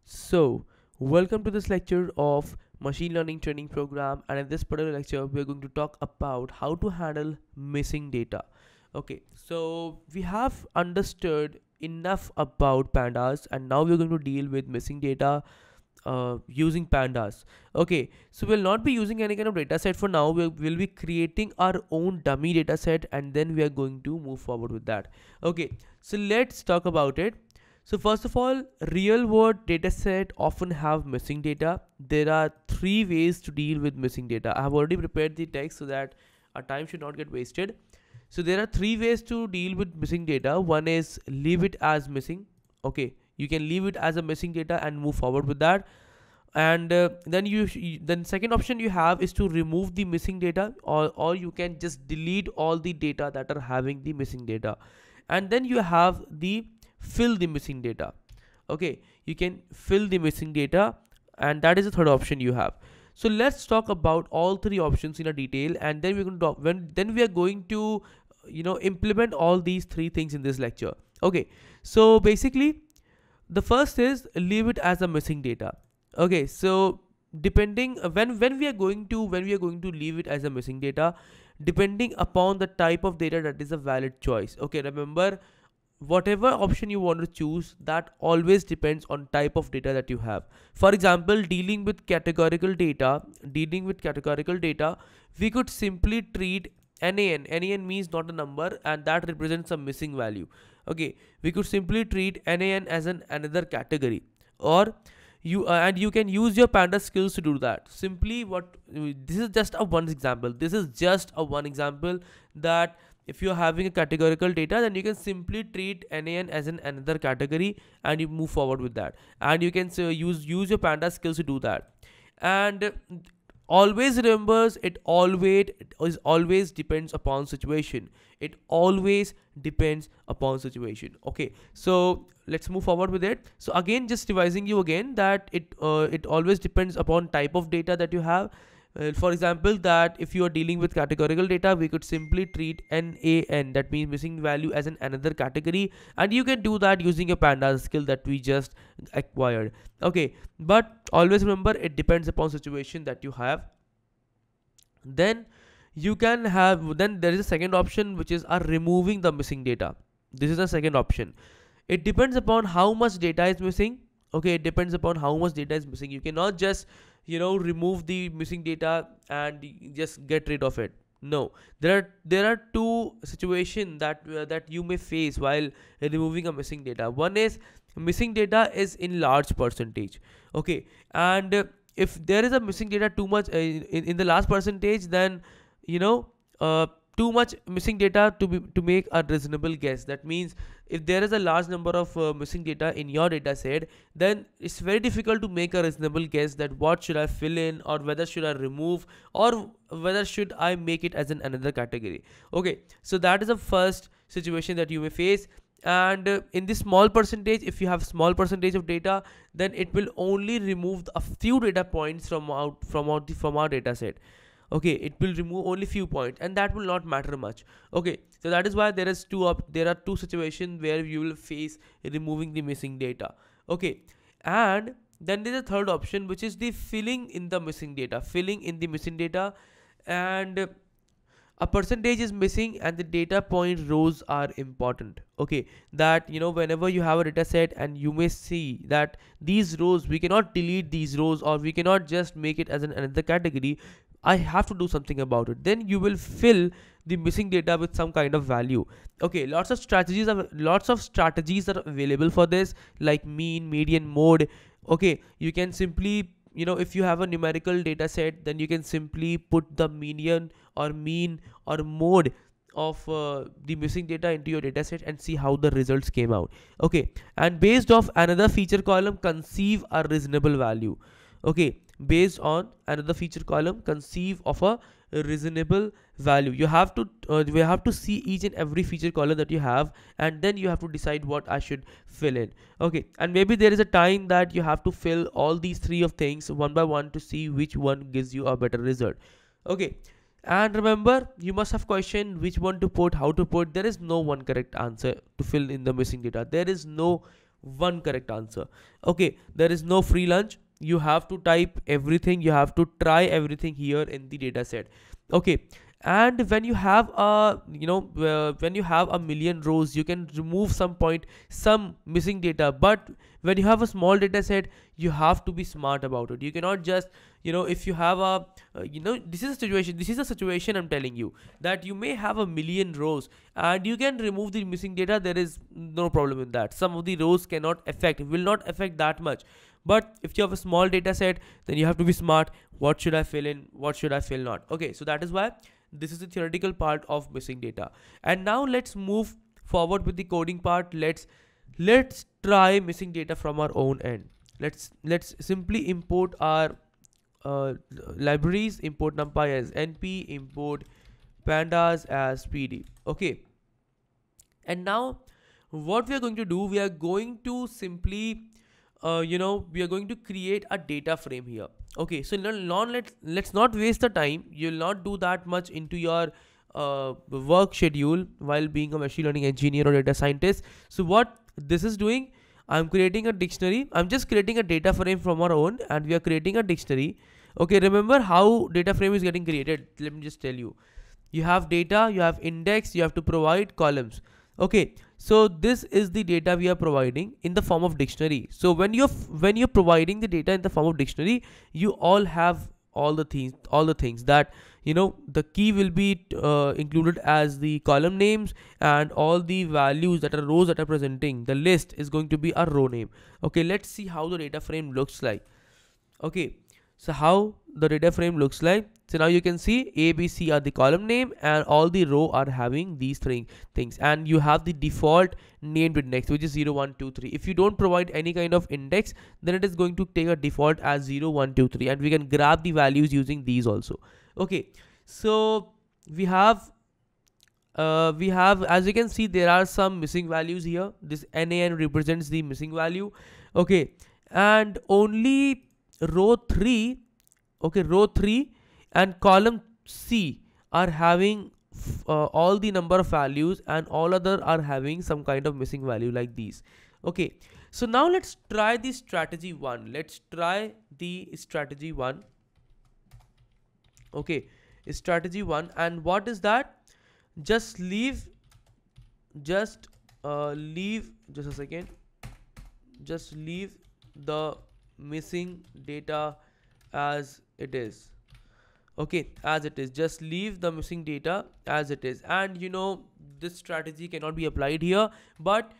So, welcome to this lecture of machine learning training program, and in this particular lecture we are going to talk about how to handle missing data. Okay, so we have understood enough about pandas, and now we're going to deal with missing data using pandas. Okay, so we'll not be using any kind of data set for now. We'll be creating our own dummy data set, and then we are going to move forward with that. Okay, so let's talk about it. So first of all, real world dataset often have missing data. There are three ways to deal with missing data. I have already prepared the text so that our time should not get wasted. So there are three ways to deal with missing data. One is leave it as missing. Okay, you can leave it as a missing data and move forward with that. And then second option you have is to remove the missing data, or you can just delete all the data that are having the missing data. And then you have the fill the missing data. Okay, you can fill the missing data, and that is the third option you have. So let's talk about all three options in a detail, and then we're going to talk then we are going to implement all these three things in this lecture. Okay, so basically the first is leave it as a missing data. Okay, so depending when we are going to leave it as a missing data, depending upon the type of data, that is a valid choice. Okay, remember, whatever option you want to choose, that always depends on type of data that you have. For example, dealing with categorical data, we could simply treat nan means not a number, and that represents a missing value. Okay, we could simply treat nan as another category, or you can use your panda skills to do that. Simply this is just a one example. That if you're having a categorical data, then you can simply treat nan as another category, and you move forward with that, and you can use your panda skills to do that. And always remembers, it always depends upon situation. Okay, so let's move forward with it. So again, just revising you again, that it always depends upon type of data that you have. For example, that if you are dealing with categorical data, we could simply treat nan, that means missing value, as another category, and you can do that using a pandas skill that we just acquired. Okay, but always remember, it depends upon situation that you have. Then there is a second option, which is removing the missing data. This is the second option. It depends upon how much data is missing. Okay, you cannot just remove the missing data and just get rid of it. No, there are two situations that you may face while removing a missing data. One is missing data is in large percentage. Okay, and if there is a missing data too much in the large percentage, then too much missing data to make a reasonable guess. That means if there is a large number of missing data in your data set, then it's very difficult to make a reasonable guess that what should I fill in, or whether should I remove, or whether should I make it as another category. Okay, so that is the first situation that you may face. And in this small percentage, if you have small percentage of data, then it will only remove a few data points from our data set. Okay, it will remove only few points, and that will not matter much. Okay, so that is why there are two situations where you will face removing the missing data. Okay, and then there is a third option, which is the filling in the missing data. And a percentage is missing, and the data point rows are important. Okay, that whenever you have a data set and you may see that these rows, we cannot delete these rows, or we cannot just make it as another category, I have to do something about it. Then you will fill the missing data with some kind of value. Okay, lots of strategies are available for this, like mean, median, mode. Okay, you can simply if you have a numerical data set, then you can simply put the median or mean or mode of the missing data into your data set and see how the results came out. Okay, and based off another feature column, conceive a reasonable value. Okay, based on another feature column, conceive of a reasonable value. You have to we have to see each and every feature column that you have, and then you have to decide what I should fill in. Okay, and maybe there is a time that you have to fill all these three of things one by one to see which one gives you a better result. Okay, and remember, you must have questioned which one to put, how to put. There is no one correct answer to fill in the missing data. There is no one correct answer. Okay, there is no free lunch. You have to type everything, you have to try everything here in the data set. Okay, and when you have a when you have a million rows, you can remove some missing data. But when you have a small data set, you have to be smart about it. You cannot just, if you have a this is a situation I'm telling you, that you may have a million rows and you can remove the missing data. There is no problem in that. Some of the rows will not affect that much. But if you have a small data set, then you have to be smart. What should I fill in, what should I fill not? Okay, so that is why this is the theoretical part of missing data. And now let's move forward with the coding part. Let's try missing data from our own end. Let's simply import our libraries. Import numpy as np, import pandas as pd. Okay, and now what we are going to do, we are going to simply we are going to create a data frame here. Okay, so let's not waste the time. You'll not do that much into your work schedule while being a machine learning engineer or data scientist. So what this is doing, I'm creating a dictionary. I'm just creating a data frame from our own, and we are creating a dictionary. Okay, remember how data frame is getting created. Let me just tell you. You have data, you have index, you have to provide columns. Okay, so this is the data we are providing in the form of dictionary. So when you're providing the data in the form of dictionary, you all have all the things that, the key will be included as the column names, and all the values that are rows that are presenting the list is going to be a row name. Okay, let's see how the data frame looks like. Okay, so how the data frame looks like. So now you can see A, B, C are the column name, and all the row are having these three things. And you have the default named index, which is 0, 1, 2, 3. If you don't provide any kind of index, then it is going to take a default as 0, 1, 2, 3. And we can grab the values using these also. Okay, so we have, as you can see, there are some missing values here. This NaN represents the missing value. Okay, and only row 3, row 3 and column C are having all the number of values, and all other are having some kind of missing value like these. Okay, so now let's try the strategy 1. Okay, strategy 1, and what is that? Just leave just a second, just leave the missing data as it is. Okay, as it is, just leave the missing data as it is. And this strategy cannot be applied here, but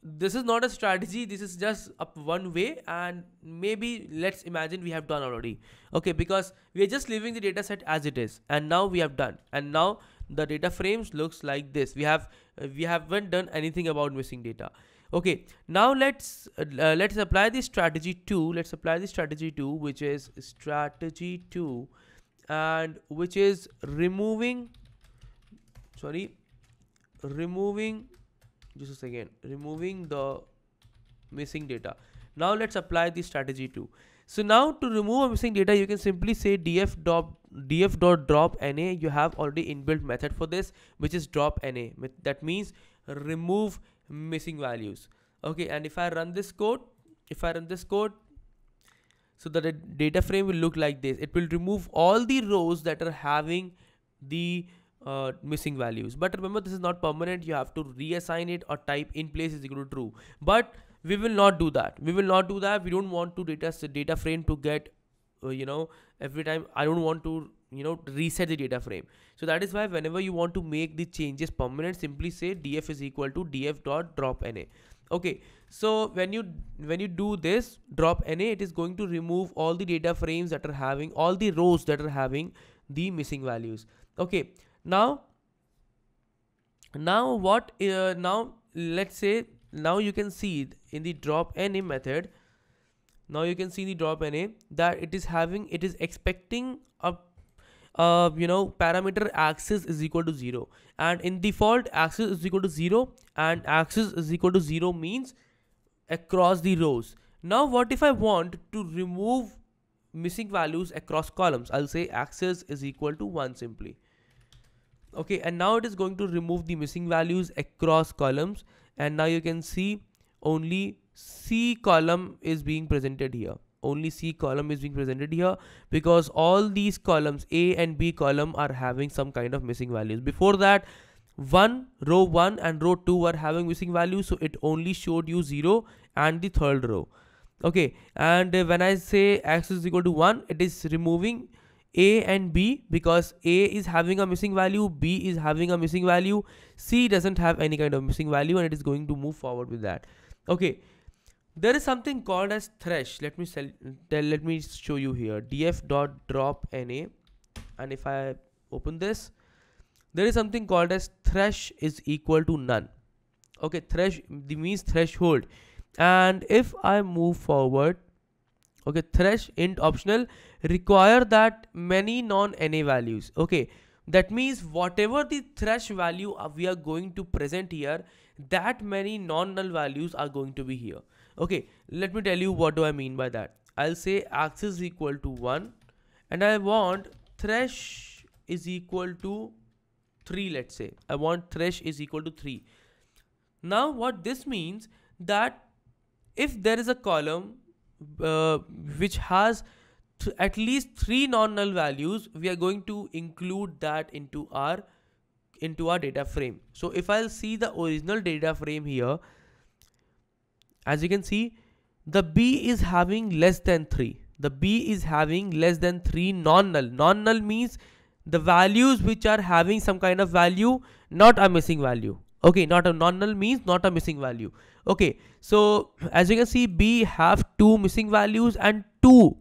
this is not a strategy, this is just one way. And maybe let's imagine we have done already. Okay, because we are just leaving the data set as it is, and now we have done, and now the data frames looks like this. We haven't done anything about missing data. Okay, now let's apply the strategy 2. Let's apply the strategy 2, which is strategy 2, and which is removing the missing data. Now let's apply the strategy 2. So now to remove a missing data, you can simply say df.drop na. You have already inbuilt method for this, which is drop na. That means remove missing values. Okay, and if I run this code, so the data frame will look like this. It will remove all the rows that are having the missing values. But remember, this is not permanent. You have to reassign it or type in place is equal to true. But we will not do that. We don't want to data frame to get every time. I don't want to reset the data frame. So that is why whenever you want to make the changes permanent, simply say df is equal to df.drop na. Okay, so when you do this drop na, it is going to remove all the data frames that are having all the rows that are having the missing values. Okay, now what let's say, now you can see in the drop na method, that it is expecting a parameter axis is equal to 0, and in default axis is equal to 0, and axis is equal to 0 means across the rows. Now what if I want to remove missing values across columns? I'll say axis is equal to 1 simply. Okay, and now it is going to remove the missing values across columns, and now you can see only C column is being presented here. Only C column is being presented here because all these columns, A and B column, are having some kind of missing values. Before that, row 1 and row 2 were having missing values, so it only showed you 0 and the third row. Okay, and when I say x is equal to 1, it is removing A and B because A is having a missing value, B is having a missing value, C doesn't have any kind of missing value, and it is going to move forward with that. Okay, there is something called as thresh. Let me show you here. df.drop_na, and if I open this, there is something called as thresh is equal to none. Okay, thresh means threshold. And if I move forward, okay, thresh int optional require that many non-na values. Okay, that means whatever the thresh value we are going to present here, that many non-null values are going to be here. Okay, let me tell you what do I mean by that. I'll say x is equal to 1 and I want thresh is equal to 3. Let's say I want thresh is equal to 3. Now what this means, that if there is a column which has at least 3 non-null values, we are going to include that into our data frame. So if I'll see the original data frame here, as you can see, the B is having less than 3. The B is having less than 3 non-null. Non-null means the values which are having some kind of value, not a missing value. Okay, not a non-null means not a missing value. Okay, so as you can see, B have 2 missing values and 2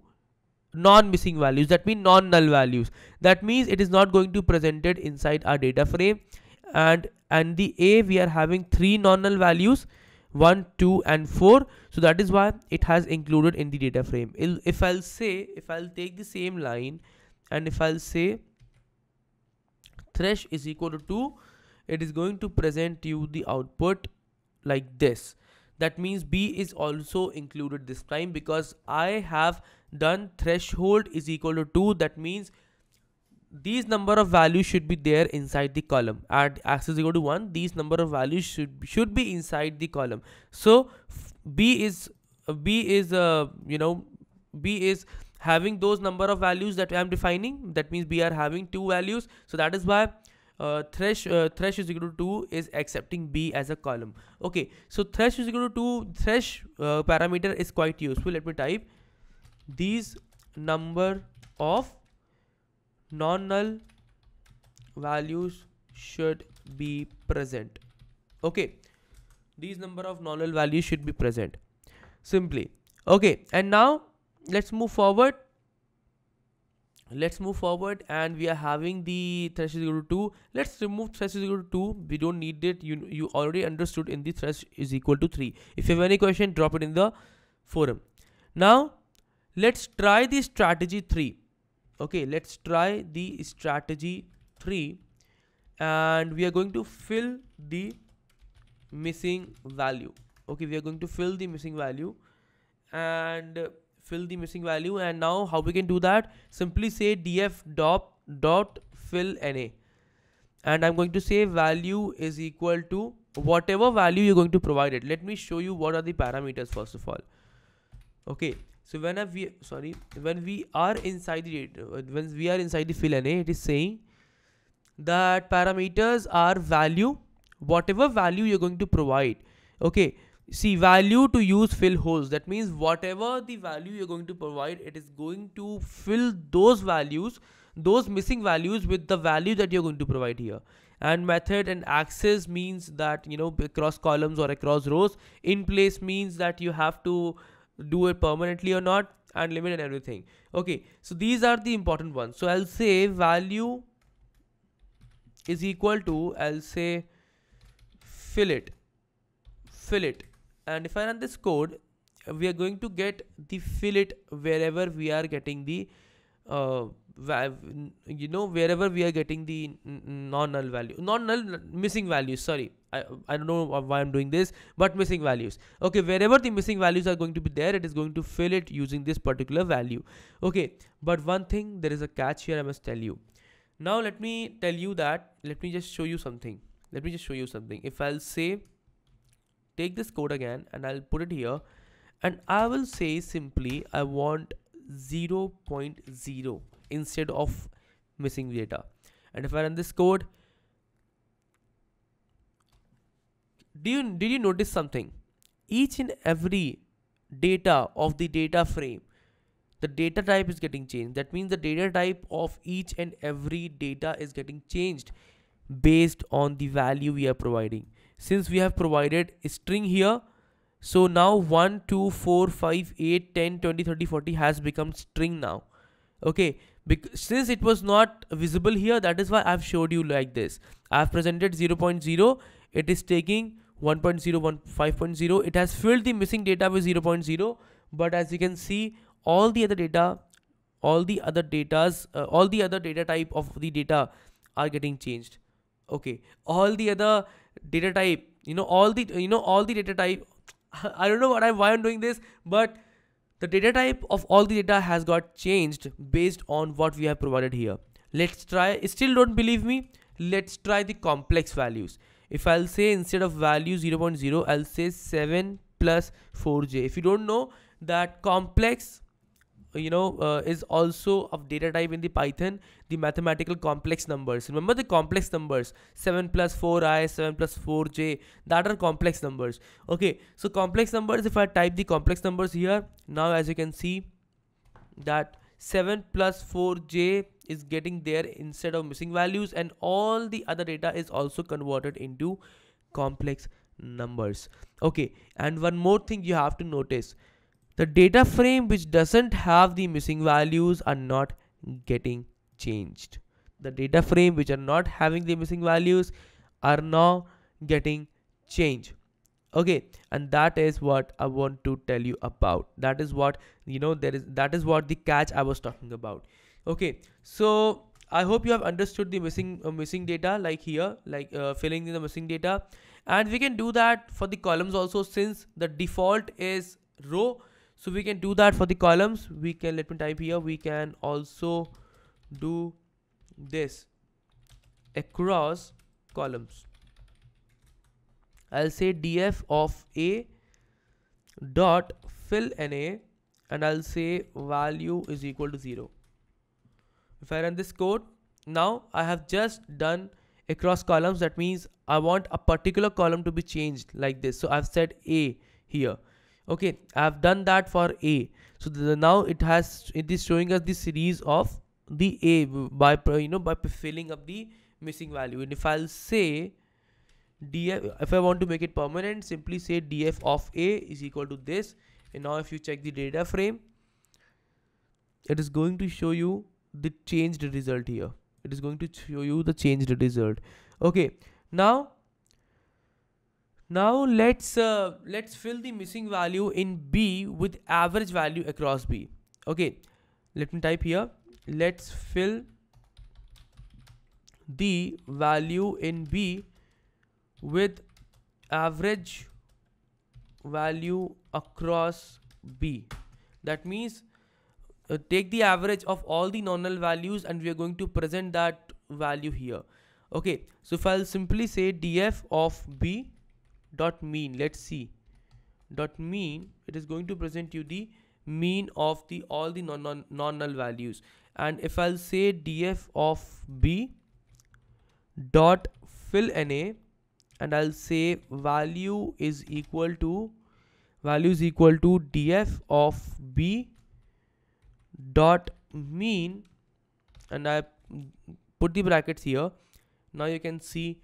non-missing values, that means non-null values. That means it is not going to presented inside our data frame. And the A, we are having 3 non-null values, 1, 2 and 4. So that is why it has included in the data frame. If I'll take the same line and if I'll say thresh is equal to 2, it is going to present you the output like this. That means B is also included this time because I have done threshold is equal to 2. That means these number of values should be there inside the column. At x is equal to 1, these number of values should be inside the column. So B is having those number of values that I am defining. That means B are having 2 values. So that is why thresh is equal to 2 is accepting B as a column. Okay, so thresh is equal to 2. Thresh parameter is quite useful. Let me type these number of non-null values should be present. Okay, these number of non-null values should be present simply. Okay, and now let's move forward. And we are having the thresh is equal to 2. Let's remove thresh is equal to 2. We don't need it. You already understood in the thresh is equal to 3. If you have any question, drop it in the forum. Now let's try the strategy 3. Okay, let's try the strategy 3 and we are going to fill the missing value. Okay, we are going to fill the missing value and now how we can do that? Simply say df fill na, and I'm going to say value is equal to whatever value you're going to provide it. Let me show you what are the parameters first of all. Okay, so when we are inside the fill na, it is saying that parameters are value, whatever value you're going to provide. Okay, see, value to use fill holes. That means whatever the value you're going to provide, it is going to fill those values, those missing values, with the value that you're going to provide here. And method and access means that, across columns or across rows. In place means that you have to do it permanently or not, and limit and everything. Okay, so these are the important ones. So I'll say value is equal to, I'll say fill it, and if I run this code, we are going to get the fill it wherever we are getting the wherever we are getting the missing values. Sorry, I don't know why I'm doing this, but missing values. Okay, wherever the missing values are going to be there, it is going to fill it using this particular value. Okay, but one thing, there is a catch here I must tell you. Now let me just show you something. If I'll say take this code again and I'll put it here, and I will say simply I want 0.0 instead of missing data. And if I run this code, did you notice something? Each and every data of the data frame, the data type is getting changed. That means the data type of each and every data is getting changed based on the value we are providing. Since we have provided a string here, so now 1 2 4 5 8 10 20 30 40 has become string now. Okay, because since it was not visible here, that is why I've showed you like this. I've presented 0.0, it is taking 1.0 5.0, it has filled the missing data with 0.0, but as you can see, all the other data, all the other data type of the data are getting changed. Okay, all the other data type, all the data type, I don't know why I'm doing this, but the data type of all the data has got changed based on what we have provided here. Let's try. Still don't believe me? Let's try the complex values. If I'll say instead of value 0.0, I'll say 7 plus 4j. If you don't know that complex, is also of data type in the Python, the mathematical complex numbers. Remember the complex numbers, 7 plus 4i, 7 plus 4j, that are complex numbers. Okay, so complex numbers, if I type the complex numbers here, now as you can see that 7 plus 4j is getting there instead of missing values, and all the other data is also converted into complex numbers. Okay, and one more thing you have to notice, the data frame which doesn't have the missing values are not getting changed. The data frame which are not having the missing values are now getting changed. Okay, and that is what I want to tell you about. That is what that is what the catch I was talking about. Okay, so I hope you have understood the missing data, like here, like filling in the missing data, and we can do that for the columns also, since the default is row. So we can do that for the columns. We can, let me type here, we can also do this across columns. I'll say df of a dot fill na, and I'll say value is equal to 0. If I run this code, now I have just done across columns. That means I want a particular column to be changed like this. So I've said a here. Okay, I've done that for a. So now it is showing us the series of the a by filling up the missing value. And if I'll say df, if I want to make it permanent, simply say df of a is equal to this. And now if you check the data frame, it is going to show you the changed result here. It is going to show you the changed result. Okay, now let's fill the missing value in B with average value across B. Okay, let me type here. Let's fill the value in B with average value across B. That means take the average of all the nominal values, and we are going to present that value here. Okay, so if I'll simply say df of B dot mean, let's see, dot mean, it is going to present you the mean of all the non-null values. And if I'll say df of B dot fill na, and I'll say value is equal to df of B dot mean, and I put the brackets here. Now you can see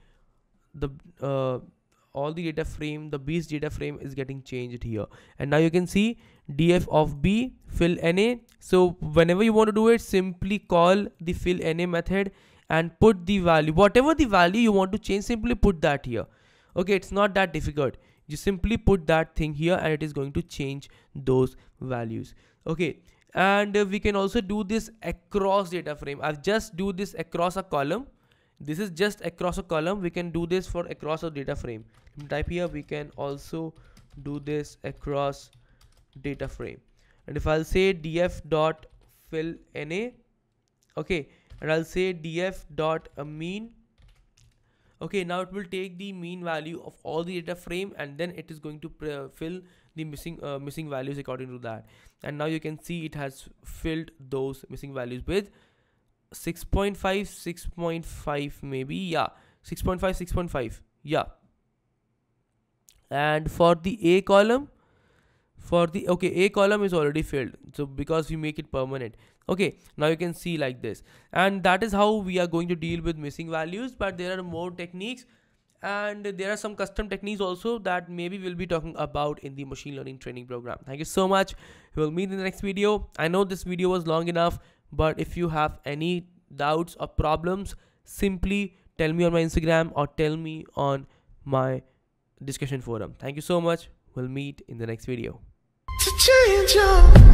the all the data frame, the B's data frame is getting changed here. And now you can see df of B fill na. So whenever you want to do it, simply call the fill na method and put the value, whatever the value you want to change, simply put that here. Okay, it's not that difficult. You simply put that thing here and it is going to change those values. Okay, and we can also do this across data frame. I've just do this across a column. This is just across a column. We can do this for across a data frame. Type here, we can also do this across data frame. And if I'll say df dot fill na, okay, and I'll say df dot mean, Okay, now it will take the mean value of all the data frame, and then it is going to fill the missing values according to that. And now you can see it has filled those missing values with 6.5, 6.5 maybe, yeah, 6.5, 6.5, yeah. And for the A column, okay, A column is already filled, so because we make it permanent. Okay, now you can see like this, and that is how we are going to deal with missing values. But there are more techniques, and there are some custom techniques also that maybe we'll be talking about in the machine learning training program. Thank you so much. We'll meet in the next video. I know this video was long enough, but if you have any doubts or problems, simply tell me on my Instagram or tell me on my discussion forum. Thank you so much. We'll meet in the next video. To change your